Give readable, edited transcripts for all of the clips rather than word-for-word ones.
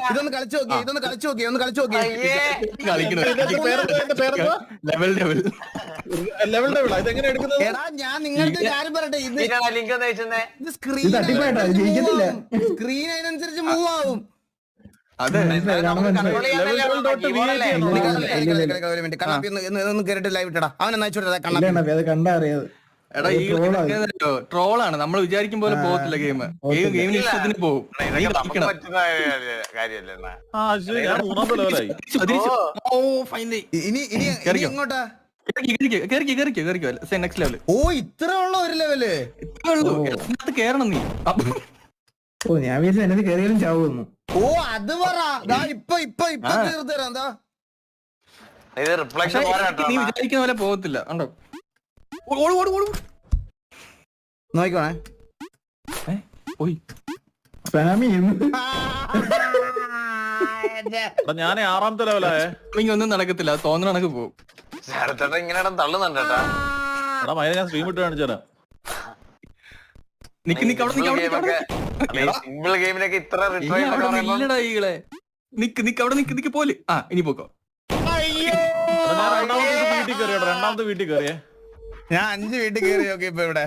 ഇതൊന്ന് കളിച്ചു നോക്കി ഒന്ന് കളിച്ചു നോക്കി എടാ ഞാൻ നിങ്ങൾക്ക് കാര്യം പറയട്ടെ ഇത് സ്ക്രീൻ അതിനനുസരിച്ച് മൂവ് ആവും. ഒന്ന് കേറിട്ട് ലൈവ് ഇട്ടടാ അവനെ നയിച്ചോട്ടെ കണ്ടറിയാത്. ട്രോളാണ്, നമ്മൾ വിചാരിക്കും പോലെ പോകത്തില്ല ഗെയിം. ഗെയിമിന് ഇഷ്ടത്തിന് പോകും. ഇങ്ങോട്ടാ നെക്സ്റ്റ് ലെവൽ. ഓ ഇത്ര ഉള്ള ഒരു ലെവല് കേറണം നീ. ഓ ഞാൻ വിചാരിച്ചു എന്നത് കയറിയാലും ചാവുന്നു. ഓ അത് പറ ഇപ്പൊ തീർത്തരാം എന്താ നീ വിചാരിക്കുന്ന പോലെ പോകത്തില്ല. ഉണ്ടോ നോക്കണേ പോയി ഞാൻ 6ാമത്തെ ലെവലായേ. ഒന്നും നടക്കത്തില്ല, തോന്നുന്ന കണക്ക് പോകും. ഇങ്ങനെ തള്ളുന്നുണ്ട്. ഞാൻ സ്ട്രീം ഇട്ട് കാണിച്ചാ. സിമ്പിൾ ഗെയിമിനൊക്കെ ഇത്ര നിക്ക് പോലെ. ഇനി പോക്കോ. രണ്ടാമത്തെ വീട്ടിൽ കയറിയേ. ഞാൻ 5 വീട്ടിൽ കയറി നോക്കി ഇപ്പൊ ഇവിടെ.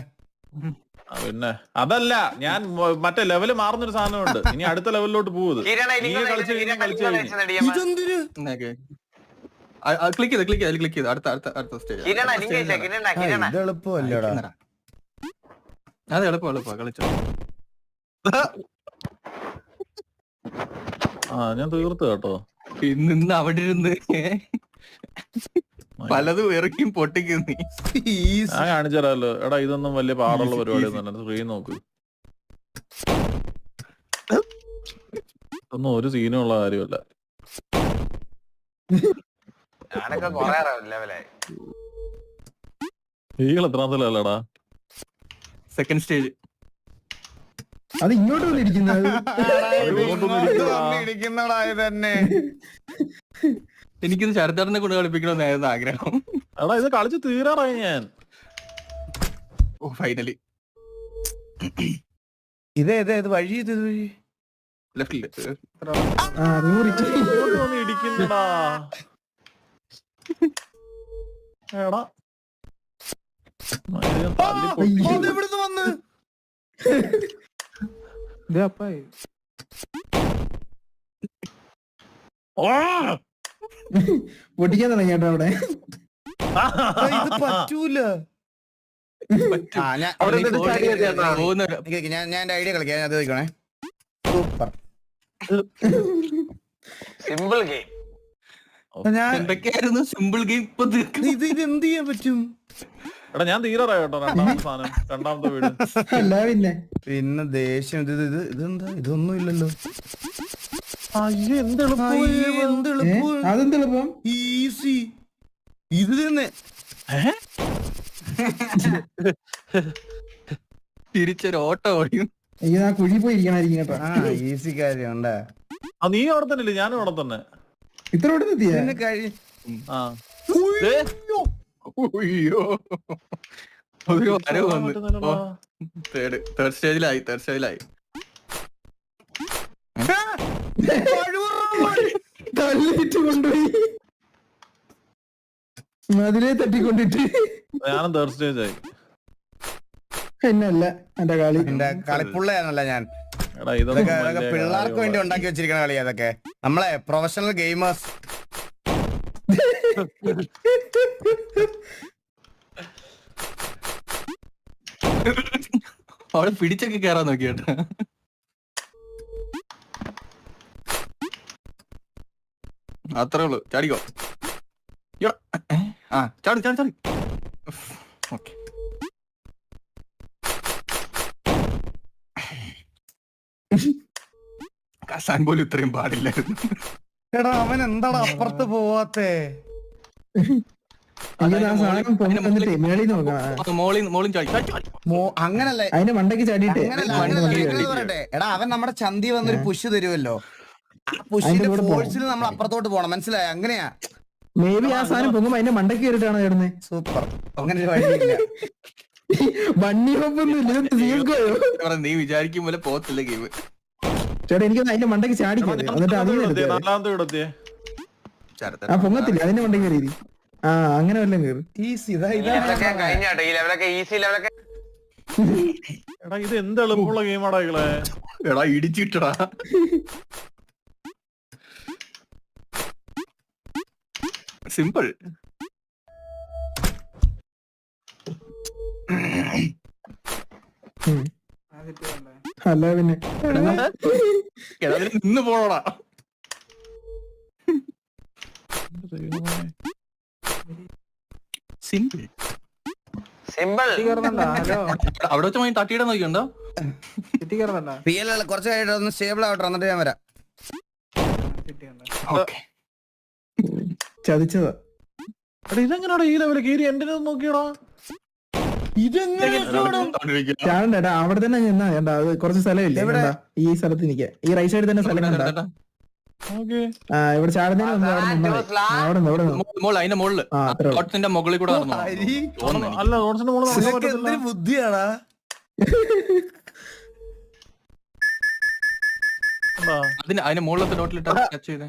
പിന്നെ അതല്ല, ഞാൻ മറ്റേ ലെവല് മാറുന്നൊരു സാധനമുണ്ട്. ഇനി അടുത്ത ലെവലിലോട്ട് പോകുന്നത്. ക്ലിക്ക് ചെയ്ത് അടുത്ത സ്റ്റേജ്. എളുപ്പമല്ലോടാ. അത് എളുപ്പാ കളിച്ചോ. ഞാൻ തീർത്തു കേട്ടോ. നിന്ന് അവിടെ ഇരുന്ന് പലതും ഇറക്കിയും പൊട്ടിക്കും നീ. ഞാൻ കാണിച്ചാലോ. എടാ ഇതൊന്നും വലിയ പാടുള്ള പരിപാടി ഒന്നും. സ്ക്രീൻ നോക്ക്. ഒന്നും ഒരു സീനുള്ള കാര്യമല്ല. ഈകൾ എത്രാമത്തെ ലെവലാടാ? Second stage. അത് ഇങ്ങോട്ട് വന്നിരിക്കുന്നത്. തന്നെ എനിക്കിത് ശരത്തേട്ടനെ കൊണ്ട് കളിപ്പിക്കണമെന്നായിരുന്നു ആഗ്രഹം. എടാ ഇത് കളിച്ച് തീരാറായി ഞാൻ. Oh finally. ഇത് വഴി ലെഫ്റ്റില് ഇടിക്കുന്നടാ. എടാ ഇവിടുന്ന് വന്ന് പൊട്ടിക്കാൻ തുടങ്ങി കേട്ടോ അവിടെ. ഇത് പറ്റൂല. ഞാൻ ഐഡിയ കളിക്കാം. അത് ചോദിക്കണേ. Super simple game. എന്തൊക്കെയായിരുന്നു സിമ്പിൾ ഗെയിം. ഇപ്പൊ ഇത് എന്ത് ചെയ്യാൻ പറ്റും? എടാ ഞാൻ തീരാറായി കേട്ടോ. രണ്ടാമത്തെ വീട്. അല്ല പിന്നെ ദേഷ്യം. ഇതെന്താ ഇതൊന്നും ഇല്ലല്ലോ. അതെന്തെളുപ്പം. ഈസി. ഇത് തന്നെ തിരിച്ചൊരു ഓട്ടം ഓടിയും. ആ കുഴി പോയിരിക്കണായിരിക്കും കേട്ടോ. ഈസി കാര്യം ഉണ്ടാ. നീ അവിടെ തന്നെ ഇല്ലേ? ഞാനും അവിടെ തന്നെ. ഇത്ര ഇവിടെ എത്തിയ തേർഡ് സ്റ്റേജിലായി. തള്ളിയിട്ട് കൊണ്ടുപോയി മതിലെ തട്ടിക്കൊണ്ടിട്ട്. ഞാനും തേർഡ് സ്റ്റേജ് ആയി. എന്നല്ല എന്റെ കളി. എന്റെ കളിപ്പുള്ളയാണല്ല ഞാൻ. പിള്ളേർക്ക് വേണ്ടി ഉണ്ടാക്കി വെച്ചിരിക്കണ കളി അതൊക്കെ. നമ്മളെ പ്രൊഫഷണൽ ഗെയിമേഴ്സ്. അവിടെ പിടിച്ചൊക്കെ കേറാൻ നോക്കി കേട്ടോ. അത്രേ ഉള്ളു. ചാടിക്കോ. ചാടി. ഓക്കെ. കസാൻ പോലും ഇത്രയും പാടില്ലായിരുന്നു. എടാ അവൻ എന്താടാ അപ്പുറത്ത് പോവാത്തേ? അങ്ങനല്ലേ അതിന്റെ മണ്ടയ്ക്ക് ചാടിയിട്ട്. എടാ അവൻ നമ്മുടെ ചന്തി വന്നൊരു പുഷ് തരുമല്ലോ. പുഷിന്റെ ഫോഴ്സിൽ നമ്മൾ അപ്പുറത്തോട്ട് പോണം. മനസ്സിലായോ? അങ്ങനെയാ. മേ ബി ആ സാധനം പൊങ്ങുമ്പോ അതിന്റെ മണ്ടയ്ക്ക് കയറിയിട്ടാണ് കേടുന്നത്. സൂപ്പർ. അങ്ങനെ ഒരു വഴിയില്ല. നീ വിചാരിക്കും പോലെ പോകത്തില്ല ഗെയിം. ചേട്ടാ എനിക്കൊന്ന് അതിന്റെ മണ്ടയ്ക്ക് ചാടി കയറി എന്നിട്ട് അതിൽ നിന്ന് എടുത്തേ. നാലാമത്തെ ഇടത്തിയേ ആ പൊങ്ങത്തില്ല അതിന്റെ മണ്ടയ്ക്ക് കയറി ആ അങ്ങനെ വല്ലതും കയറി ഈസി ഇതൊക്കെ കഴിഞ്ഞാട്ടെ ഈ ലെവലൊക്കെ ഈസി ലെവലൊക്കെ. എടാ ഇത് എന്ത് എളുപ്പമുള്ള ഗെയിമാടാ ഇങ്ങളെ. എടാ ഇടിച്ചിട്ടടാ. സിമ്പിൾ. അല്ല പിന്നെ എടാ അതിന് നിന്ന് പോണോടാ. സിമ്പിൾ. സിമ്പിൾ. അവിടെ വെച്ച് പോയി തട്ടിയിടാൻ നോക്കിയുണ്ടോ? കുറച്ച് കഴിഞ്ഞിട്ട് ഒന്ന് സ്റ്റേബിൾ ആവട്ടെ എന്നിട്ട് ഞാൻ വരാം. ഓക്കെ. ചതിച്ചതാ. എടാ ഇതെങ്ങനെയാടാ ഈ ലെവലിൽ കയറി എന്റെ നോക്കിയടാ. ചാടണ്ട അവിടെ തന്നെ നിന്നാ കണ്ടാ അത് കുറച്ച് സ്ഥലമില്ലേ കണ്ടാ ഈ സ്ഥലത്ത് നിൽക്കാ ഈ റൈറ്റ് സൈഡിൽ തന്നെ സ്ഥലം കണ്ടാ ആ ഇവിടെ ചാടുന്നതിന് മുമ്പ് അവിടെ നിന്നാ അവിടെ നിന്ന് അവിടെ നിന്ന് അതിന്റെ മുകളില് ആ അത്രേ ഉള്ളൂ. ഡോട്ട്സിന്റെ മുകളിൽ കൂടെ നടന്നു. അല്ല റോഡ്സിന്റെ മുകളിൽ നടക്കാൻ ഇതൊക്കെ പറ്റത്തില്ല. എന്തൊരു ബുദ്ധിയാടാ. എന്താ? അതിന്റെ മുകളിലത്തെ ഡോട്ടിലിട്ട് ടച്ച് ചെയ്തേ.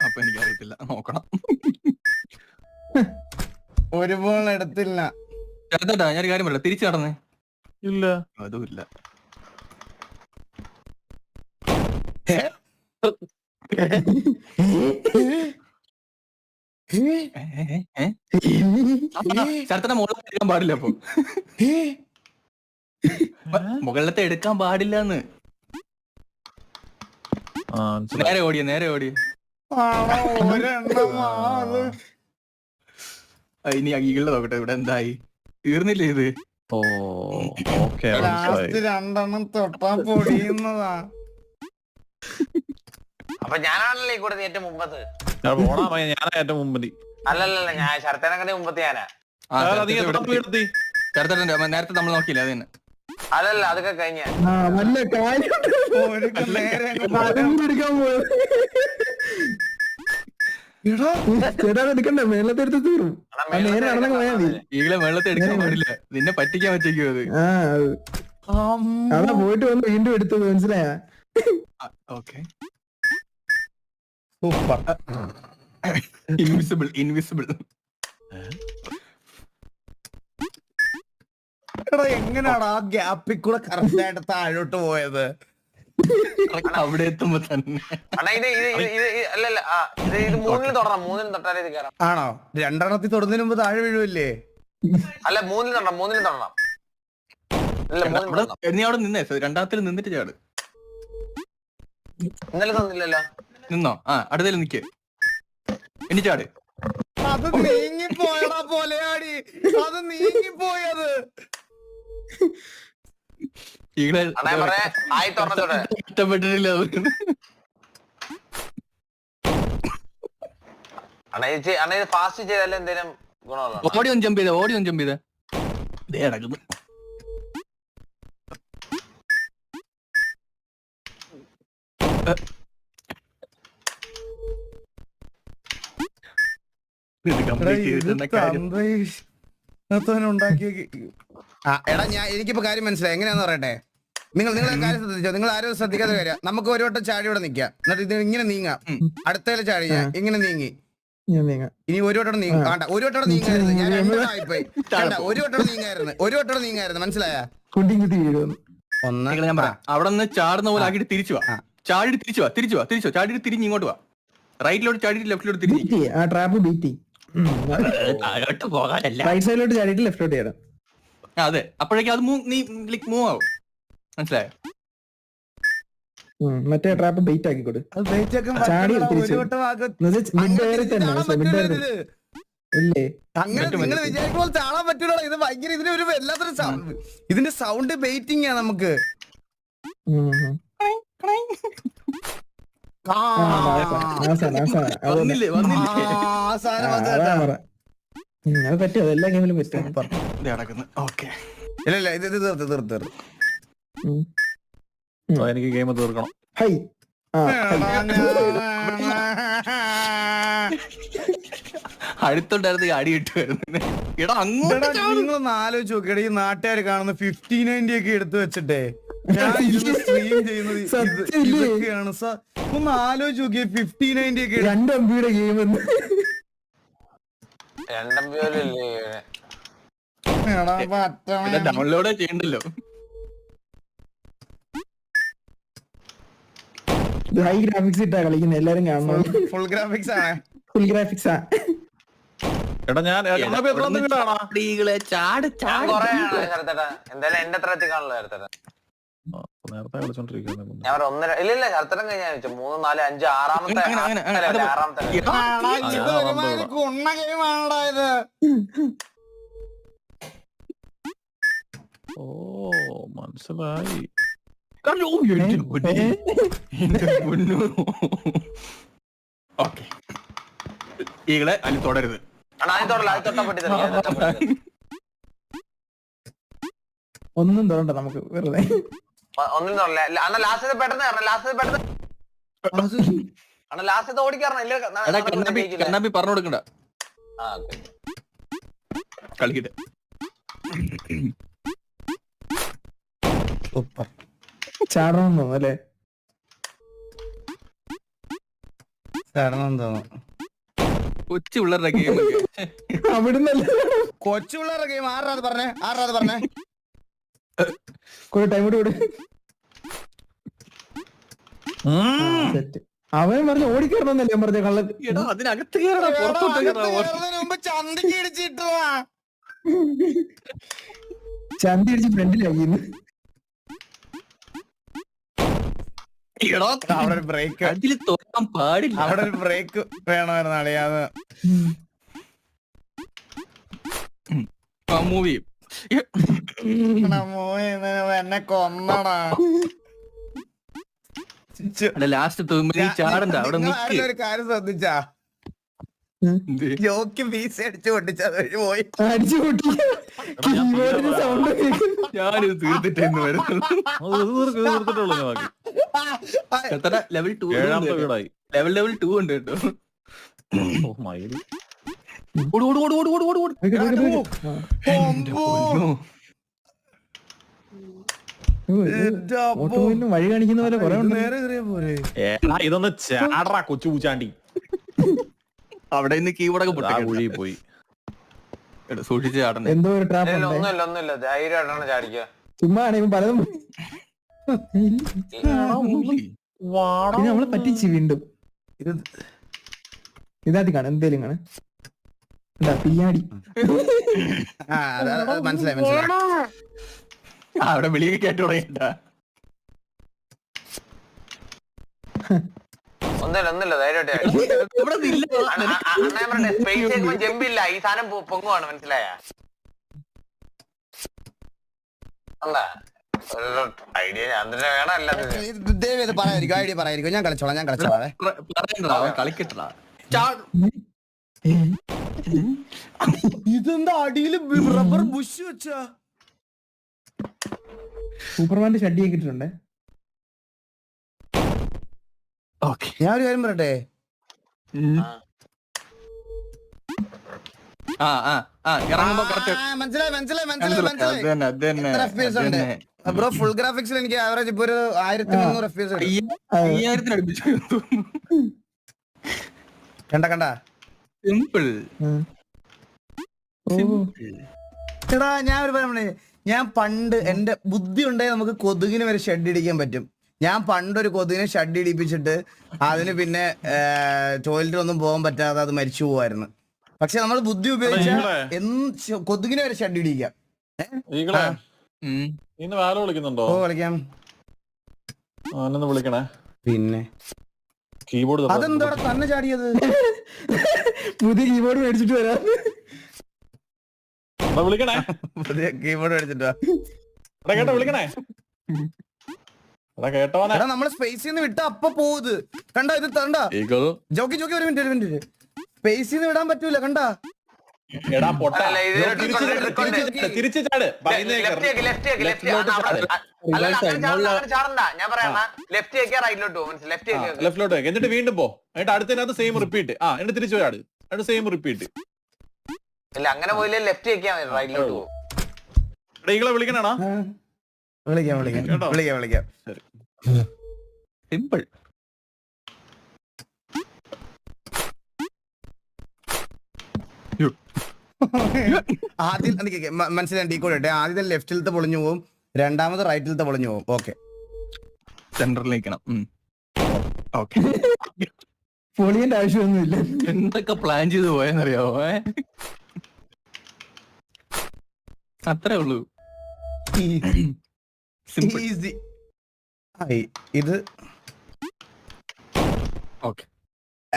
അപ്പൊ എനിക്ക് അറിയത്തില്ല, നോക്കണം. ഒരു ബോൾ എടുത്തില്ല. ചേട്ടാ ഞാനൊരു കാര്യം പറയാം, തിരിച്ചു നടന്നേ. ഇല്ല അതും ഇല്ല. ചേട്ടന്റെ മുകളിലത്തെ എടുക്കാൻ പാടില്ല. അപ്പൊ മുകളിലത്തെ എടുക്കാൻ പാടില്ലെന്ന്. ആ മനസ്സിലായി. നേരെ ഓടിയ നേരെ ഓടിയ. ഇനി അഗീകളുടെ നോക്കട്ടെ ഇവിടെ എന്തായി. തീർന്നില്ലേ ഇത്? ഓ ഓക്കെ ലാസ്റ്റ് രണ്ടെണ്ണം തൊട്ടാ പൊടിയുന്നതാ. അപ്പൊ ഞാനാണല്ലേ ഈ കൂടെ ഏറ്റവും മുമ്പത്ത്. പോടാ പയ്യ, ഞാനാ ഏറ്റവും മുമ്പിൽ. അല്ലല്ല ഞാൻ ശരത്തേനൊക്കെ മുമ്പത്തെ ഞാനാ. ചേട്ടന്റെ നേരത്തെ നമ്മൾ നോക്കിയില്ല അത് തന്നെ. അല്ലല്ല അതൊക്കെ കഴിഞ്ഞ. ആ നല്ല കാര്യം എടുക്കാൻ പോയത് ചേട്ടാ എടുക്കണ്ട മേളത്തെ എടുത്ത് തീറും. നേരെ നടന്നങ്ങ് പോയാ മതി. ഈകളെ വെള്ളത്തെ എടുക്കാൻ പാടില്ല, നിന്നെ പറ്റിക്കാൻ പറ്റേക്കും അത്. ആ അതാ പോയിട്ട് വന്ന് വീണ്ടും എടുത്തത് മനസ്സിലായ. ഓക്കെ. സൂപ്പർ. Invisible invisible. എടാ എങ്ങനെയാടാ ആ ഗ്യാപ്പിൽ കൂടെ കറക്റ്റ് ആയിട്ട് താഴോട്ട് പോയത്? അവിടെ എത്തുമ്പോ തന്നെ. അണ്ണാ ഇത് അല്ലല്ല ഇത് മൂന്നിൽ തൊടണം. മൂന്നിൽ തൊട്ടാലേ ഇത് കയറാം. ആണോ? രണ്ടെണ്ണത്തിൽ തൊടുന്നതിന് മുമ്പ് താഴെ വീഴുമല്ലേ? അല്ല മൂന്നിൽ തൊടണം. മൂന്നിൽ തൊടണം. അല്ല മൂന്നിൽ തൊടണം. നീ അവിടെ നിന്നേ, രണ്ടാമത്തിൽ നിന്നിട്ട് ചാട്. ഇന്നലെ തന്നില്ലല്ലോ. നിന്നോ? ആ അടുത്തേലും നിക്ക്. ഇനി ചാട്. അത് നീങ്ങിപ്പോയടാ പോലെയാടി. അത് നീങ്ങിപ്പോയത്. ഈകളെ അണ്ണാ ഞാൻ പറയാ ആയി തുറന്നോട്ടെ. ഇഷ്ടപ്പെട്ടിട്ടില്ല. അണ്ണാ ഇത് ഫാസ്റ്റ് ചെയ്താലും എന്തേലും ഗുണമുള്ള. ഓടി ഒന്ന് ജമ്പ് ചെയ്ത, ഓടി ഒന്ന് ജമ്പ് ചെയ്ത. ദേ നടക്കുന്നു. എടാ എനിക്കിപ്പോ കാര്യം മനസ്സിലായി. എങ്ങനെയാന്ന് പറയട്ടെ, നിങ്ങളെ കാര്യം ശ്രദ്ധിച്ചോ. നിങ്ങൾ ആരും ശ്രദ്ധിക്കാത്ത കാര്യം. നമുക്ക് ഒരു വട്ടം ചാടി ഇവിടെ നിക്കാം, എന്നിട്ട് ഇത് ഇങ്ങനെ നീങ്ങാം. അടുത്തേല് ചാടി ഞാൻ ഇങ്ങനെ നീങ്ങി. ഇനി ഒരു വട്ടം നീങ്ങ വേണ്ട, ഒരു വട്ടം നീങ്ങായിരുന്നു. ഞാൻ രണ്ടായിപ്പോയി. ഒരു വട്ടം നീങ്ങായിരുന്നു. മനസ്സിലായ? ഒന്ന് ഞാൻ പറയാം, അവിടെ നിന്ന് ചാടുന്ന പോലെ ആക്കിട്ട് തിരിച്ചു വാ. ചാടി തിരിച്ചു വാ. ചാടിയിട്ട് തിരിഞ്ഞ് ഇങ്ങോട്ട് വാ. റൈറ്റിലോട്ട് ചാടിയിട്ട് ലെഫ്റ്റിലോട്ട് തിരിഞ്ഞു. പോകാനല്ല, റൈറ്റ് സൈഡിലോട്ട് ചാടിയിട്ട് ലെഫ്റ്റിലോട്ട് ചെയ്യണം. അതെ. അപ്പോഴേക്കും അത് മൂവ് ആവും. മനസ്സിലായോ? മറ്റേ ട്രാപ്പ് ബെയിറ്റ് ആക്കിക്കോട്. ചാടി ഇല്ലേ അങ്ങനെ നിങ്ങൾ വിചാരിക്കുമ്പോൾ ചാടാൻ പറ്റൂല. ഇത് ഭയങ്കര ഇതിനൊരു വല്ലാത്തൊരു സൗണ്ട്. ഇതിന്റെ സൗണ്ട് ബെയിറ്റിംഗ് ആ നമുക്ക്. വന്നില്ലേ അത് പറ്റും, അതെല്ലാ ഗെയിമിലും പറ്റും. ഓക്കെ. ഇല്ല ഇത് തീർത്ത് എനിക്ക് ഗെയിം തീർക്കണം. ഹൈ അടുത്തുണ്ടായിരുന്ന അടി കിട്ടുമായിരുന്നു. എടാ അങ്ങോട്ട് നിങ്ങളൊന്ന് ആലോചിച്ച് നോക്കിയടാ, ഈ നാട്ടുകാർ കാണുന്ന 5090 ഒക്കെ എടുത്തു വെച്ചിട്ടേ ഞാൻ സ്ട്രീം ചെയ്യുന്നത് ഇതൊക്കെയാണ്. ഒന്ന് ആലോചിച്ച് നോക്കിയ 5090 ഒക്കെ 2 MB ഗെയിം ഡൗൺലോഡ് ചെയ്യണ്ടല്ലോ. ഹൈ ഗ്രാഫിക്സ് ഇട്ടാ കളിക്കുന്നത്, എല്ലാരും കാണണം. ഫുൾ ഗ്രാഫിക്സ് ആണ്. ഫുൾ ഗ്രാഫിക്സ് ആ. എടാ ഞാൻ ചാട് എന്തായാലും എന്റെ അത്ര എത്തിക്കാണല്ലോ ശരത്തേട്ടൻ. നേരത്തെ കളിച്ചോണ്ടിരിക്കുന്നു. ഞാൻ ഒരു 1.5 ഇല്ല ശരത്തേട്ടൻ കഴിഞ്ഞാൽ 3, 4, 5 ആറാമത്തെ ഇത് ഒരുമാതിരി കുണ്ണ ഗെയിമാണടാ ഇത്. ഓ മനസ്സിലായി. ഓക്കെ ഈകളെ അതിൽ തുടരുത്. ഒന്നും തോന്നണ്ട നമുക്ക് വെറുതെ. ഒന്നും തൊടല്ല. അണ്ണ ലാസ്റ്റ് പെട്ടെന്ന് ലാസ്റ്റ് ഓടിക്കാറണം. കണ്ണാപ്പി പറഞ്ഞു കൊടുക്കണ്ട, കളിക്കട്ടെ. ചാടണം തോന്നുന്നു അല്ലേ? തോന്നുന്നു കൊച്ചു പിള്ളേരുടെ ഗെയിം അവിടുന്നല്ല. കൊച്ചു പിള്ളേരുടെ ഗെയിം. ആറാത് പറഞ്ഞേ കുറെ ടൈം കൂടെ സെറ്റ്. അവൻ പറഞ്ഞു ഓടിക്കറണമെന്നല്ലേ ഞാൻ പറഞ്ഞ കള്ളൻ. അതിനകത്ത് കയറണം, പുറത്തോട്ട് ചന്തിക്ക് ഇടിച്ചിട്ടാ ചന്തി അടിച്ച് ഫ്രണ്ടിലായിരുന്നു. അവിടെ ഒരു ബ്രേക്ക്, അതിൽ തുറക്കാൻ പാടില്ല. അവിടെ ഒരു ബ്രേക്ക് വേണമായിരുന്നു അളിയാന്ന്. മൂവി എന്നെ കൊന്നടാ. ലാസ്റ്റ് ചാടണ്ട, അവിടെ നിക്ക്. ഒരു കാര്യം ശ്രദ്ധിച്ചാ, ജോക്ക് വീസ അടിച്ചു പൊട്ടിച്ചത് വഴി പോയി. അടിച്ചു പൊട്ടി സൗണ്ട്. ഞാനിത് തീർത്തിട്ടേന്ന് വരുന്നു. ലെവൽ 2 ലെവൽ 2 ഉണ്ട് കേട്ടോ. വഴി കാണിക്കുന്ന പോലെ കുറെ നേരെ കയറിയ പോരെ. ഇതൊന്ന് ചാടറാ കൊച്ചു പൂച്ചാണ്ടി. അവിടെ നിന്ന് കീബോർഡൊക്കെ കുഴി പോയി. സൂക്ഷിച്ച് ചാടണം. എന്തോ ഒരു ട്രാപ്പ് ഒന്നുമില്ല ധൈര്യമായിട്ടാണ് ചാടിക്കുക. ചുമ്മാ ആണെങ്കിൽ പലതും നമ്മളെ പറ്റിച്ച് വീണ്ടും. ഇതാദ്യം കാണാം, എന്തേലും കാണാം. പിയാടി മനസ്സിലായി. അവിടെ വെളിയിൽ കേട്ടു തുടങ്ങിട്ട. ഒന്നുമില്ല ധൈര്യമായിട്ട് ജമ്പില്ല. ഈ സാധനം പൊങ്ങുവാണ്, മനസ്സിലായ? ഐഡിയ ഞാൻ തന്നെ വേണം. ദേവി പറയായിരിക്കും, ഐഡിയ പറയായിരിക്കും. ഞാൻ കളിച്ചോളാം. കളിക്കട്ടാ. ഇതെന്താ അടിയില് റബ്ബർ ബുഷ് വെച്ചാ? സൂപ്പർമാന്റെ ഷഡ്ഡിയൊക്കെ ഇട്ടിട്ടുണ്ട്. ഞാൻ ഒരു കാര്യം പറയട്ടെ, ബ്രോ ഫുൾ ഗ്രാഫിക്സിൽ എനിക്ക് ആവറേജ് ഇപ്പൊ ഒരു 1300 FPS കണ്ട. സിമ്പിൾ. എടാ ഞാൻ ഒരു പറയണേ, ഞാൻ പണ്ട് എന്റെ ബുദ്ധി ഉണ്ടെങ്കിൽ നമുക്ക് കൊതുകിന് വരെ ഷെഡ് ഇടിക്കാൻ പറ്റും. ഞാൻ പണ്ടൊരു കൊതുകിനെ ഷെഡ് ഇടിപ്പിച്ചിട്ട് അതിന് പിന്നെ ടോയ്ലറ്റ് ഒന്നും പോകാൻ പറ്റാതെ അത് മരിച്ചു പോവായിരുന്നു. പക്ഷെ നമ്മൾ ബുദ്ധി ഉപയോഗിച്ച കൊതുകിനെ വരെ ഷെഡ് ഇടിക്കാം. വിളിക്കുന്നുണ്ടോ? ഓ കളിക്കാം. വിളിക്കണേ. പിന്നെ കീബോർഡ് അതെന്താ തന്നെ ചാടിയത്? പുതിയ കീബോർഡ് മേടിച്ചിട്ട് വരാം. വിളിക്കണേ. പുതിയ കീബോർഡ് മേടിച്ചിട്ടാ കേട്ടോ? വിളിക്കണേ. കേട്ടോനെ നമ്മള് സ്പേസിൽ നിന്ന് വിട്ട അപ്പൊ പോവുത്. കണ്ട ഇത് കണ്ട ജോക്കി ഒരു മിനിറ്റ്. സ്പേസിൽ നിന്ന് വിടാൻ പറ്റൂല. കണ്ട തിരിച്ചു ചാട്. ലെഫ്റ്റിലോട്ട് എന്നിട്ട് വീണ്ടും പോ. എന്നിട്ട് അടുത്തതിനകത്ത് സെയിം റിപ്പീറ്റ്. എന്നിട്ട് തിരിച്ചു ചാട്. എന്നിട്ട് സെയിം റിപ്പീറ്റ്. ഇല്ല അങ്ങനെ പോയില്ലേ ലെഫ്റ്റ് വെക്കാൻ മതി റൈറ്റിലോട്ട് പോകും. ഈകളെ വിളിക്കണേടാ. വിളിക്കാം കേട്ടോ. വിളിക്കാം. സിമ്പിൾ. ആദ്യം മനസ്സിലായി ഡീകോഡ് ഇട്ടെ. ആദ്യത്തെ ലെഫ്റ്റിലത്തെ പൊളിഞ്ഞു പോകും, രണ്ടാമത് റൈറ്റിലത്തെ പൊളിഞ്ഞു പോകും. ഓക്കെ, സെന്ററിലേക്കണം. ഓക്കെ. പൊളിയന്റെ ആവശ്യമൊന്നുമില്ല. എന്തൊക്കെ പ്ലാൻ ചെയ്ത് പോയെന്നറിയാവോ? അത്രേ ഉള്ളൂ. സിമ്പിൾ. ഈസി. ഇത് ഓക്കെ.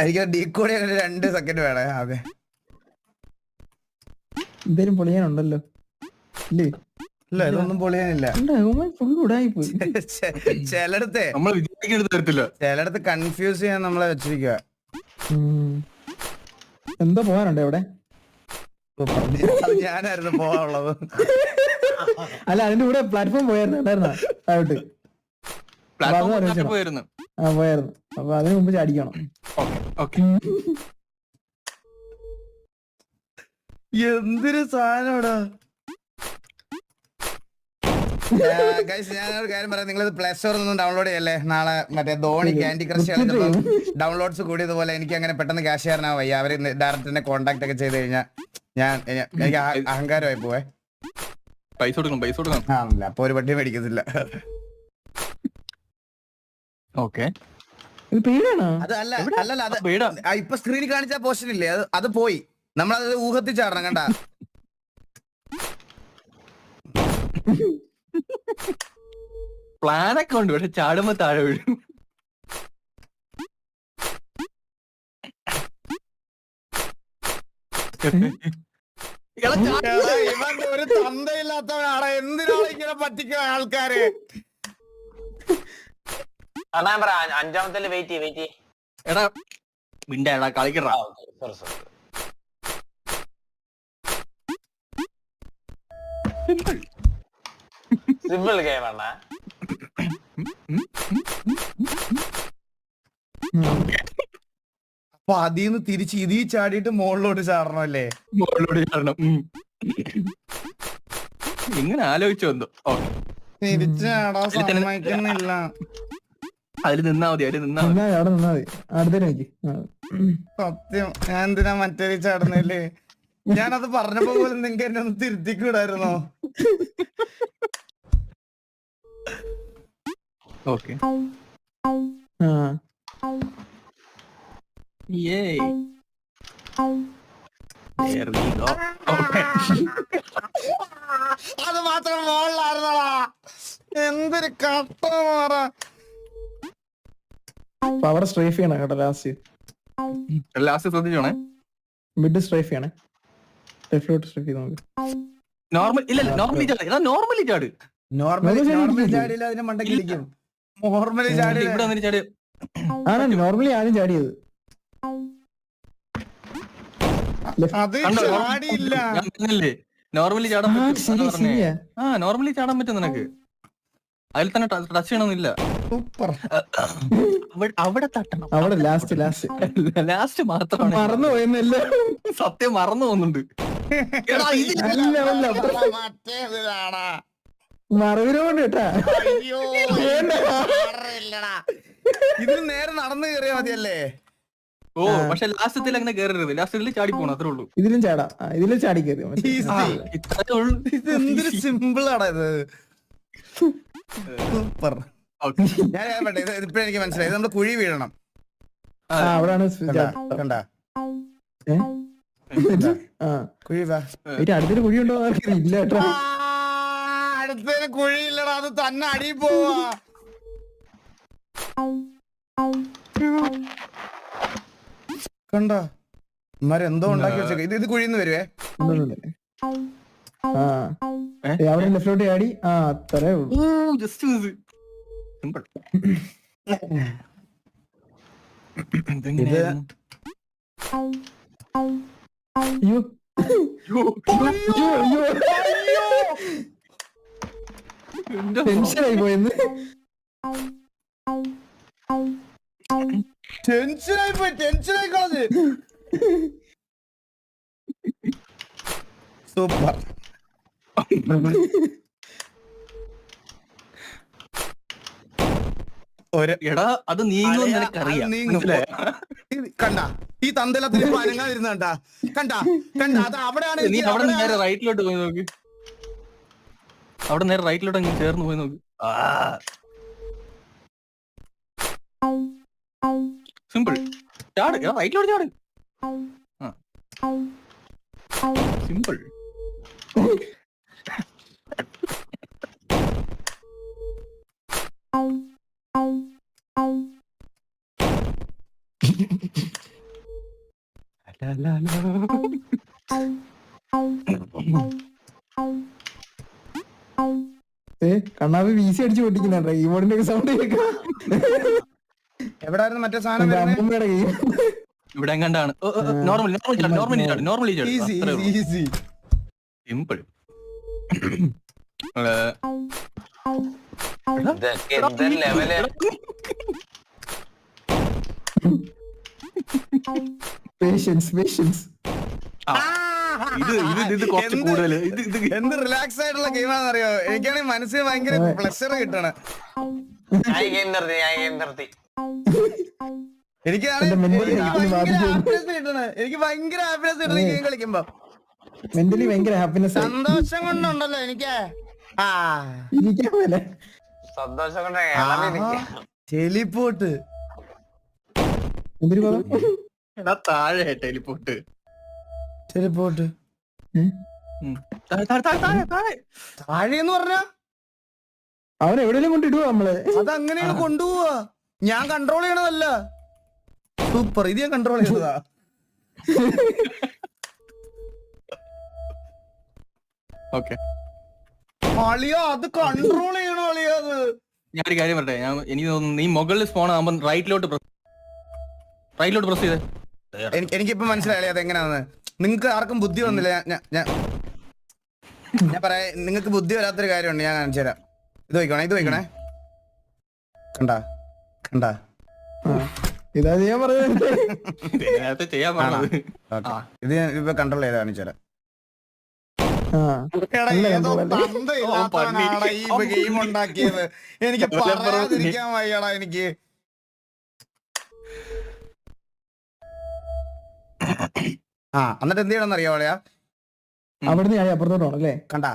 എനിക്ക് ഡീകോഡ് ചെയ്യാൻ 2 സെക്കൻഡ് വേണേ. അതെ, എന്തേലും പൊളിയാനുണ്ടല്ലോ ഇല്ലേ? ഇല്ല ഇതൊന്നും പൊളിയാനില്ല. ഫുൾ ഉടായി പോയി. ചിലടത്തെ നമ്മൾ വിചാരിക്കുന്നത് തരത്തില്ല. ചിലടത്ത് കൺഫ്യൂസ് ചെയ്യാൻ നമ്മളെ വെച്ചിരിക്കുക. എന്തോ പോകാനുണ്ടോ ഇവിടെ? ഞാനായിരുന്നു പോവാനുള്ളത്. അല്ല അതിന്റെ കൂടെ പ്ലാറ്റ്ഫോം പോയായിരുന്നു, ഉണ്ടായിരുന്ന താഴോട്ട്? പോയിരുന്നു. ആ പോയായിരുന്നു. അപ്പൊ അതിന് മുമ്പ് ചാടിക്കണം. ഓക്കെ. എന്തൊരു സാധനോടാ. ഞാനൊരു കാര്യം പറയാം, നിങ്ങളിത് പ്ലേ സ്റ്റോറിൽ നിന്നും ഡൗൺലോഡ് ചെയ്യല്ലേ. നാളെ മറ്റേ ധോണി ക്യാൻഡി ക്രഷ് കളിച്ചപ്പം ഡൗൺലോഡ്സ് കൂടിയതുപോലെ എനിക്ക് അങ്ങനെ പെട്ടെന്ന് ക്യാഷ് ചെയ്യാനാ വയ്യ. അവര് ഡയറക്ടറിനെ കോൺടാക്ട് ഒക്കെ ചെയ്ത് കഴിഞ്ഞാൽ എനിക്ക് അഹങ്കാരമായി പോവേ. പൈസ കൊടുക്കണം. ആണല്ല, അപ്പൊ ഒരു പട്ടി മേടിക്കത്തില്ല. ഓക്കെ. ഇത് പേടാണോ? അത് അല്ലല്ല അത് ഇപ്പൊ സ്ക്രീനിൽ കാണിച്ച പോർഷൻ ഇല്ലേ, അത് പോയി. നമ്മളത് ഊഹത്തിൽ ചാടണം. കണ്ട പ്ലാനൊക്കെ ഉണ്ട്, പക്ഷെ ചാടുമ്പോ താഴെ വീഴും. ഇവൻ ഒരു തന്തയില്ലാത്തവനാണ്. എന്തിനാണ് ഇങ്ങനെ പറ്റിക്കുന്ന ആൾക്കാര്? ഞാൻ പറയാം 5ാമത്തെ വെയിറ്റ്. എടാ മിണ്ടാ കളിക്കടാ. സിമ്പിൾ ഗെയിം ആണ്. അപ്പൊ അതിന്ന് തിരിച്ച് ഇതീ ചാടിയിട്ട് മുകളിലോട്ട് ചാടണമല്ലേ? മുകളിലോട്ട് ചാടണം. ഇങ്ങനെ ആലോചിച്ചു വന്നു. തിരിച്ച് ചാടാൻ സമ്മതിക്കുന്നില്ല. അതിൽ നിന്നാ മതി. അവിടെ നിന്നാ മതി. അടുത്തേക്ക് നോക്കി. സത്യം, ഞാൻ എന്തിനാ മറ്റേ ചാടുന്നില്ലേ? ഞാനത് പറഞ്ഞപ്പോ പോലും നിങ്ങൾക്ക് എന്നെ ഒന്ന് തിരുത്തിക്കൂടായിരുന്നോ? ഓക്കെ. അത് മാത്രം മുകളിലായിരുന്നോടാ. എന്തൊരു കട്ട മാറ. അവിടെ സ്ട്രൈഫ് ചെയ്യണം കേട്ടോ. ലാസ്റ്റ് ശ്രദ്ധിച്ചോണേ. മിഡ് സ്ട്രൈഫ് ചെയ്യണേ. ലെഫ്റ്റിലോട്ട് സ്ട്രൈഫ് ചെയ്ത് നോക്ക്. നോർമലി ചാട്. നോർമലി ചാടിയില്ല, അതിനെ മണ്ടയ്ക്ക് ഇടിക്കും. നോർമലി ചാടി ഇവിടെ വന്നിട്ട് ചാടി. ആണ് നോർമലി ആദ്യം ചാടിയത്. അത് ചാടിയില്ല. നോർമലി ചാടാൻ പറ്റും. ശരിയാ. നോർമലി ചാടാൻ പറ്റും നിനക്ക്. അതിൽ തന്നെ ടച്ച് ചെയ്യണമെന്നില്ല. സൂപ്പർ. അവിടെ തട്ടണം. അവിടെ ലാസ്റ്റ് മാത്രമാണ് മറന്നു പോയെന്നല്ല. സത്യം മറന്നു പോകുന്നുണ്ട്. മറവിനോണ്ട് കേട്ടാ. ഇതിന് നേരെ നടന്നു കയറിയാ മതിയല്ലേ? ഓ പക്ഷെ ലാസ്റ്റത്തിൽ അങ്ങനെ കയറരുത്. ലാസ്റ്റത്തിൽ ചാടി പോണം, അത്രേ ഉള്ളൂ. ഇതിലും ചാടാ. ഇതിലും ചാടി കയറി. ഇത് എന്തൊരു സിമ്പിൾ ആണ് ഇത്. സൂപ്പർ. ഞാൻ ഇപ്പഴ എനിക്ക് മനസ്സിലായി, നമ്മുടെ കുഴി വീഴണം. അവിടാണ് കണ്ട കുഴി. അടുത്തൊരു കുഴി ഉണ്ടോ ഇല്ല കേട്ടോ. അടുത്തൊരു കുഴിയില്ലടാ, അത് തന്നെ അടി പോവാ. കണ്ട എന്തോ ഉണ്ടാക്കി വെച്ചേക്ക. ഇത് കുഴിന്ന് വരുവേ. അവിടെ ലെഫ്റ്റിലോട്ട് ചാടി. അത്രേ ഉള്ളൂ. Just simple. ടെൻഷനായി പോയെന്ന്. ടെൻഷനായി കളഞ്ഞ്. സൂപ്പർ. എടാ അത് നീങ്ങും നിനക്കറിയാം. മനസ്സിലായോ? കണ്ട ഈ തന്തലത്തിന് പനങ്ങാതിരുന്ന കണ്ട കണ്ട കണ്ട അത് അവിടെയാണ് നീ അവിടെ നേരെ റൈറ്റിലോട്ട് പോയി നോക്ക്. അവിടെ നേരെ റൈറ്റിലോട്ട് അങ്ങ് ചേർന്ന് പോയി നോക്ക്. സിമ്പിൾ. ചാട് റൈറ്റിലോട്ട് ചാട്. സിമ്പിൾ. കണ്ണാപ്പി വീസി അടിച്ചു പൊട്ടിക്കുന്നുണ്ട് കീബോർഡിന്റെ ഒക്കെ സൗണ്ട് കേൾക്കാം. എവിടായിരുന്നു മറ്റേ സാധനം അമ്മൂമ്മയുടെ ഗെയിം ഇവിടെ എങ്ങാണ്ടാണ്. Normally easy easy. സിമ്പിൾ. ഇതൊക്കെ എന്ത് ലെവല്. പേഷ്യൻസ് ഇത് കുറച്ച് കൂടുതൽ. എന്ത് റിലാക്സ് ആയിട്ടുള്ള ഗെയിമാണെന്ന് അറിയോ? എനിക്കാണെങ്കിൽ മനസ്സിന് ഭയങ്കര പ്ലഷർ കിട്ടണം. ഞാൻ ഗെയിം നിർത്തി. എനിക്ക് ഭയങ്കര ഹാപ്പിനെസ് കിട്ടണ ഗെയിം കളിക്കുമ്പോ. മെന്റലി ഭയങ്കര ഹാപ്പിനെസ്. സന്തോഷം കൊണ്ടുണ്ടല്ലോ എനിക്ക്. സന്തോഷം കൊണ്ട് ഇളകി നിൽക്കാം. ടെലിപ്പോട്ട് എടാ താഴെ ടെലിപ്പോട്ട്. ടെലിപ്പോട്ട് താഴെന്ന് പറഞ്ഞാ അവൻ എവിടെയെങ്കിലും കൊണ്ടിടുവോ നമ്മള്? അതങ്ങനെയാണ് കൊണ്ടുപോവാ. ഞാൻ കൺട്രോൾ ചെയ്യണതല്ല. സൂപ്പർ. ഇത് ഞാൻ കൺട്രോൾ ചെയ്തതാ. ഓക്കെ അളിയോ അത് കൺട്രോൾ ചെയ്യണോ അളിയോ? അത് ഞാനൊരു കാര്യം പറയട്ടെ. എനിക്ക് തോന്നുന്നു നീ മുകളിൽ സ്പോൺ ആകുമ്പോ റൈറ്റിലോട്ട് പ്രസ് ചെയ്തേ. എനിക്കിപ്പോ മനസ്സിലായി അത് എങ്ങനെയാന്ന്. നിങ്ങക്ക് ആർക്കും ബുദ്ധി വന്നില്ല. ഞാൻ പറയാ, നിങ്ങക്ക് ബുദ്ധി വരാത്തൊരു കാര്യമുണ്ട്. ഞാൻ കാണിച്ചു തരാം. ഇത് വയ്ക്കണേ കണ്ട ഇതാ ചെയ്യാൻ പറഞ്ഞത്. ചെയ്യാൻ പറഞ്ഞത്. ഇത് ഞാൻ ഇപ്പൊ കൺട്രോൾ ചെയ്ത് കാണിച്ചു തരാം. ഈ ഗെയിം ഉണ്ടാക്കിയത് എനിക്ക് പറയാതിരിക്കാൻ വയ്യടാ. എനിക്ക് എന്നിട്ട് എന്ത് ചെയ്യണമെന്ന് അറിയാവളയാ? അവിടുന്ന് ഞാൻ അപ്പുറത്തോട്ടാണല്ലേ? കണ്ട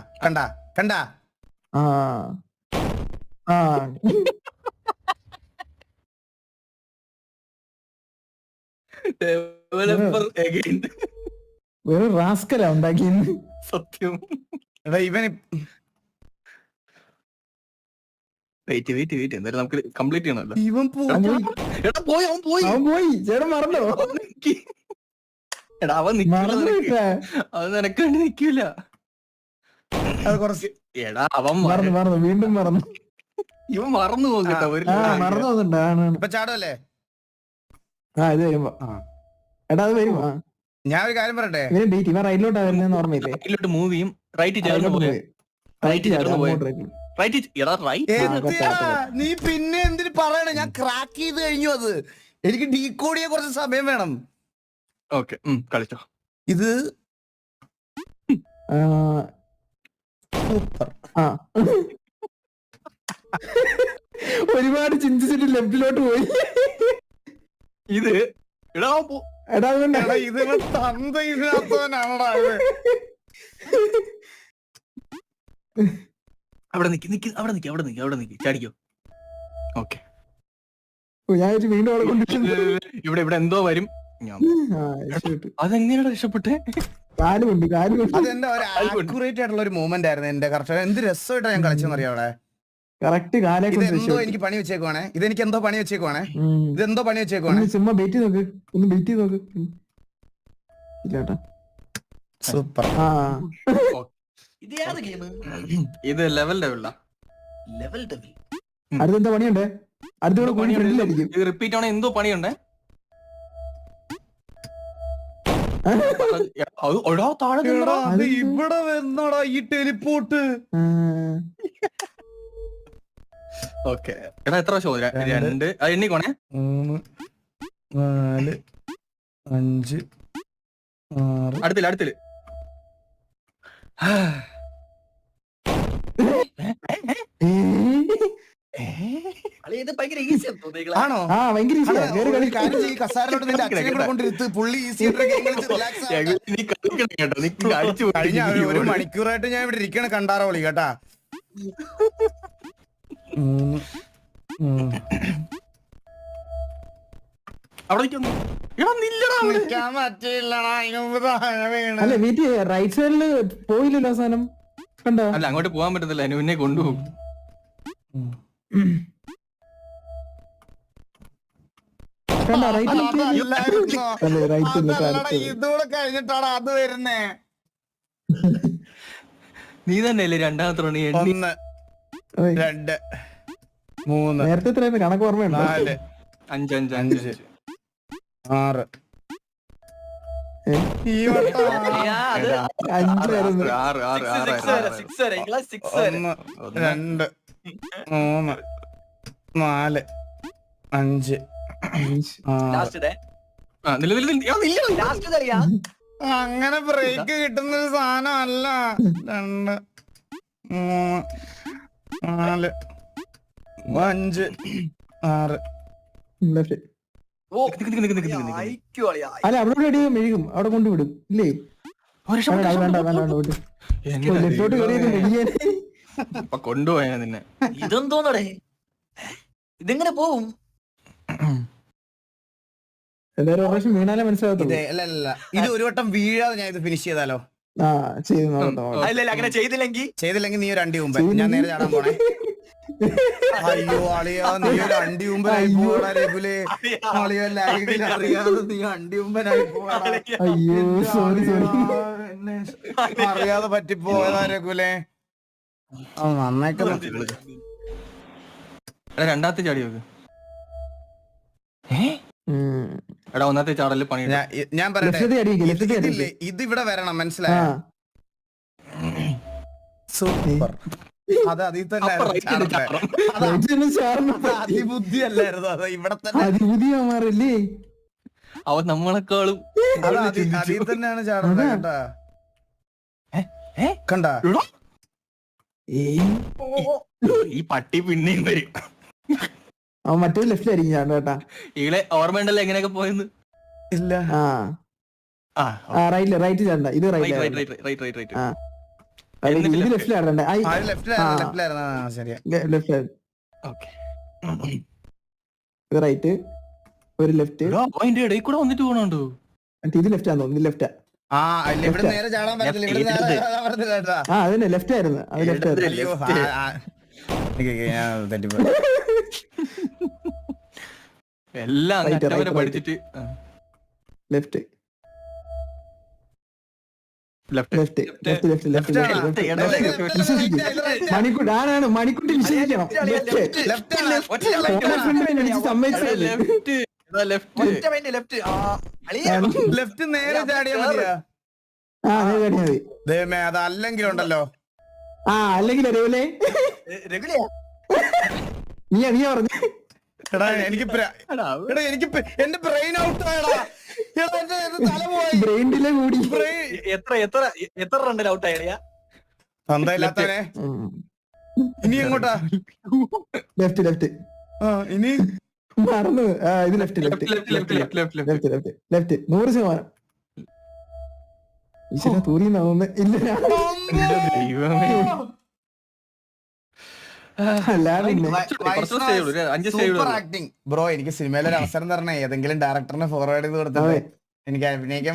വെറും റാസ്കലാ ഉണ്ടാക്കിയെന്ന്. സത്യം. എടാ ഇവൻ വെയിറ്റ് എന്തായാലും നമുക്ക് കംപ്ലീറ്റ് ചെയ്യണമല്ലോ. ഇവൻ അവൻ പോയി ചേട്ടൻ മറന്നോ? എടാ അവൻ അത് നിനക്ക് വേണ്ടി നിക്കൂല. അത് കുറച്ച് എടാ അവൻ മറന്നു വീണ്ടും മറന്നു. ഇവൻ മറന്നു പോകട്ടോ. മറന്നു പോകുന്നുണ്ട്. ഇപ്പൊ ചാടുമല്ലേ? ഇത് വരുമ്പോ എടാ അത് വരും. ഞാൻ ഒരു കാര്യം പറയട്ടെ. ഇവൻ റൈറ്റിലോട്ടാ വരുന്നതെന്ന് ഓർമ്മയില്ലേ? റൈറ്റിലോട്ട് മൂവ് ചെയ്യും. റൈറ്റ് ചേർന്ന് നീ പിന്നെ എന്തിനു പറയണേ? ഞാൻ ക്രാക്ക് ചെയ്ത് കഴിഞ്ഞു. അത് എനിക്ക് ഡീകോഡ് ചെയ്യാൻ കുറച്ച് സമയം വേണം. ഓക്കെ കളിച്ചോ. ഇത് സൂപ്പർ. ഒരുപാട് ചിന്തിച്ചിട്ട് ലെഫ്റ്റിലോട്ട് പോയി. ഇത് എടാ ഇതിന് തന്ത ഇതിനകത്തവനാണടാ. അവിടെ നിക്ക് ചാടിക്കോ. ഓക്കെ ഞാൻ വീണ്ടും അവിടെ കൊണ്ടിട്ടുണ്ട്. ഇവിടെ എന്തോ വരും. അതെങ്ങനെയാണ് രക്ഷപ്പെട്ടെ? കാലുകൊണ്ട് അതെന്താ ഒരു ആക്യുറേറ്റ് ആയിട്ടുള്ള ഒരു മൂവ്മെന്റ് ആയിരുന്നു. എന്റെ കറക്റ്റ് എന്ത് രസമായിട്ടാ ഞാൻ കളിച്ചെന്നറിയാം അവിടെ. കറക്റ്റ് കാലെ ഇതെന്തോ എനിക്ക് പണി വെച്ചേക്കുവാണേ. ഇതെനിക്ക് എന്തോ പണി വെച്ചേക്കുവാണേ. ഇതെന്തോ പണി വെച്ചേക്കുവാണേ. ചുമ്മാ ബെറ്റ് നോക്ക്. ഒന്ന് ബെറ്റ് നോക്ക്. ഇല്ലാട്ടാ സൂപ്പർ. ഇത് ലെവൽ അടുത്തെന്താ പണിയുണ്ട്? അടുത്തോടിക്കും. ഇത് റിപ്പീറ്റ് ആണോ? എന്തോ പണിയുണ്ടേ. ഇവിടെ വന്നോടാ ഈ ടെലിപ്പോട്ട്. ഓക്കെ എടാ എത്ര ചോദ്യം? 2 എണ്ണിക്കോണേ. 3 4 5 6. അടുത്തില്ല ഇത് ഭയങ്കര ഈസി ആണോ? ആ ഭയങ്കര ഈസിയാ. കേറി കളി. കാര്യം ചെയ്യ്, കസാരയിലോട്ട് നിന്റെ അച്ഛനെ കൂടെ കൊണ്ടിരുത്ത്. പുള്ളി ഈസി റിലാക്സ് നീ കളിക്കണം കേട്ടോ, നീ അടിച്ചു കഴിഞ്ഞ ഒരു മണിക്കൂറായിട്ട് ഞാൻ ഇവിടെ ഇരിക്കണ കണ്ടാറോളി കേട്ടാ. 3 അവിടെ വിളിക്കാൻ പറ്റില്ലടാ, അതിന് മുമ്പ് താഴെ വീണ്. അല്ല വീട്ടിൽ റൈറ്റ് സൈഡില് പോയില്ലല്ലോ അവസാനം കണ്ടോ? അല്ല അങ്ങോട്ട് പോകാൻ പറ്റത്തില്ല, അനുവിനെ കൊണ്ടുപോകും. കണ്ടോ റൈറ്റ് അതല്ലായിരുന്നോ? അല്ലേ റൈറ്റ് അതല്ലടാ, ഇതൂടെ കഴിഞ്ഞിട്ടാണ് അത് വരുന്നേ. നീ തന്നെയല്ലേ രണ്ടാമത്തെ റണ്ണി എണ്ണി? 1 2 3 നേരത്തെ എത്രയായിരുന്നു കണക്ക് ഓർമ്മയുണ്ടോ? 4 5 5 5 5 6 ഏ? ഈ വട്ടം 5 6 6 1 2 3 4 5 6. അങ്ങനെ ബ്രേക്ക് കിട്ടുന്ന ഒരു സാധനമല്ല. 2 3 4 5 6. ലെഫ്റ്റ്. അല്ല അവിടെ അടി മെഴുകും, അവിടെ കൊണ്ടുവിടും ഇല്ലേ? വേണ്ട വേണ്ട വേണ്ട വിട്ടു. ലെഫ്റ്റോട്ട് കയറിയത് മെഴുകിയാൽ കൊണ്ടുപോയാ നിന്നെ. ഇതെന്തോന്നടേ, ഇതെങ്ങനെ പോവും? എന്തായാലും ഒരു പ്രാവശ്യം വീണാലേ മനസ്സിലാകത്തുള്ളൂ. അല്ല ഇത് ഒരു വട്ടം വീഴാതെ ഞാൻ ഇത് ഫിനിഷ് ചെയ്താലോ? ആ ചെയ്ത് നോക്കട്ടോ. അല്ലല്ല, അങ്ങനെ ചെയ്തില്ലെങ്കിൽ നീ ഒരു അണ്ടി മുമ്പ് ഞാൻ നേരെ ചാടാൻ പോണേ. അയ്യോ അളിയാ, നീ ഒരു അണ്ടി മുമ്പനായി പോടാ രഘുലേ. അളിയോ ലൈവിൽ അറിയാതെ നീ അണ്ടി മുമ്പനായി പോടാ. അയ്യോ സോറി സോറി. എന്നെ അറിയാതെ പറ്റിപ്പോയതാ രഘുലേ. നന്നായിട്ട് രണ്ടാമത്തെ ചാടി നോക്ക്. എടാ ഒന്നാമത്തെ ചാടല് പണി. ഞാൻ പറയട്ടെ, ഇതില്ലേ, ഇത് ഇവിടെ വരണം, മനസ്സിലായോ? സൂപ്പർ. അത് അതിൽ തന്നെ അതിബുദ്ധി അല്ലായിരുന്നു, അത് ഇവിടെ തന്നെ അതിബുദ്ധിയാ മാറില്ലേ? അവൻ നമ്മളെക്കാളും അതിൽ തന്നെയാണ് ചാടുന്നത് കേട്ടാ. കണ്ടാ ഈ പട്ടി പിന്നെയും വരും. അവൻ മറ്റേ ലെഫ്റ്റ് ആയിരിക്കും ചാടും കേട്ടാ. ഈകളെ ഓർമ്മയുണ്ടല്ലോ എങ്ങനെയൊക്കെ പോയെന്ന്? ഇല്ല. റൈറ്റ് റൈറ്റ് ചാടണ്ട, ഇത് റൈറ്റ് ഇത് ലെഫ്റ്റ് ചാടണ്ടേ? ശരിയാ. ലെഫ്റ്റ് ഇത് റൈറ്റ്, ഒരു ലെഫ്റ്റ്, അതിന്റെ ഇടയിൽ കൂടെ വന്നിട്ട് പോകണുണ്ടോ? ഇത് ലെഫ്റ്റ് ആണെന്ന് തോന്നുന്നു. ഇത് ലെഫ്റ്റാ. ഇവിടെ നേരെ ചാടാൻ പറ്റില്ല, ഇവിടെ നേരെ ചാടാൻ പറ്റില്ല കേട്ടാ. അതന്നെ ലെഫ്റ്റ് ആയിരുന്നു, അത് ലെഫ്റ്റ് ആയിരുന്നു. തെറ്റിപ്പോയി. എല്ലാം അങ്ങ് പഠിച്ചിട്ട് left left left left left left. Manikutty ആരാണ്? മണിക്കുട്ടി വിശേഷിക്കണം. ലെഫ്റ്റ് നേരെ ചാടിയാ മതിയാ. ആ നേരെ ചാടിയാ മതി. ദൈവമേ, അതല്ലെങ്കിലുണ്ടല്ലോ. അല്ലെങ്കിൽ രഘുലേ നീ പറഞ്ഞു. എടാ എനിക്ക് എന്റെ ബ്രെയിൻ ഔട്ട് ആയടാ. തല പോയി. ബ്രെയിൻ ഡിലേ കൂടി. എത്ര റണ്ണിൽ ഔട്ട് ആയിടാ? തന്തയില്ലാത്തവനെ. ഇനി എങ്ങോട്ടാ? Left left. ഇനി മറന്നു. ഇത് left left left left left 100%. ഈശ്വര തൂരിന്ന് തോന്നുന്നു. ഇല്ല സൂപ്പർ ആക്ടിങ് ബ്രോ. എനിക്ക് സിനിമയിൽ ഒരു അവസരം തരണേ. ഏതെങ്കിലും ഡയറക്ടറിനെ ഫോർവേഡ് ചെയ്ത് കൊടുത്തിട്ട് എനിക്ക് അഭിനയിക്കാൻ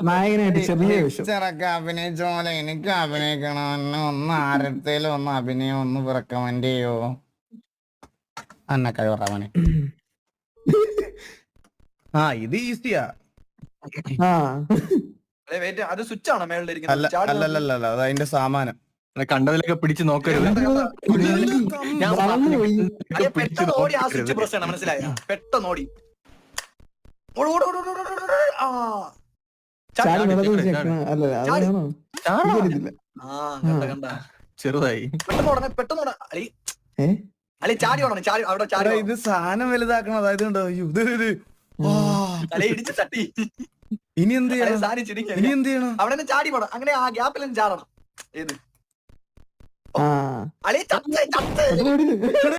നായകനായിട്ട് ചെറിയ ചെറക്ക അഭിനയിച്ചോലെ എനിക്ക് അഭിനയിക്കണം. എന്നെ ഒന്ന് ആരത്തേലും ഒന്ന് അഭിനയം ഒന്ന് റെക്കമെൻഡ് ചെയ്യോ? അന്ന കഴിവറാമനെ. ഇത് ഈസിയാ. അത് സ്വിച്ച് ആണോ മേളിൽ? അല്ലല്ല, അത് അതിന്റെ സാമാനം. കണ്ടതിലൊക്കെ പിടിച്ച് നോക്കരുത്. പെട്ടെന്ന് ഓടി ആ സ്വിച്ച് പ്രസ് ചെയ്യണം, മനസ്സിലായോ? പെട്ടെന്ന് ഓടി. ചെറുതായി പെട്ടെന്ന് ചാടി ഓടണം. അവിടെ ചാടി. ഇത് സാധനം വലുതാക്കണം. അതായത് ഇടിച്ച് തട്ടി. ഇനി എന്ത് ചെയ്യണം സാരി ചിരിക്കാൻ ഇനി എന്ത് ചെയ്യണം അവിടെ നിന്ന് ചാടി പോണം അങ്ങനെ ആ ഗ്യാപ്പിലും ചാടണം ഏത് ആ അളി ചത്ത് ചത്ത്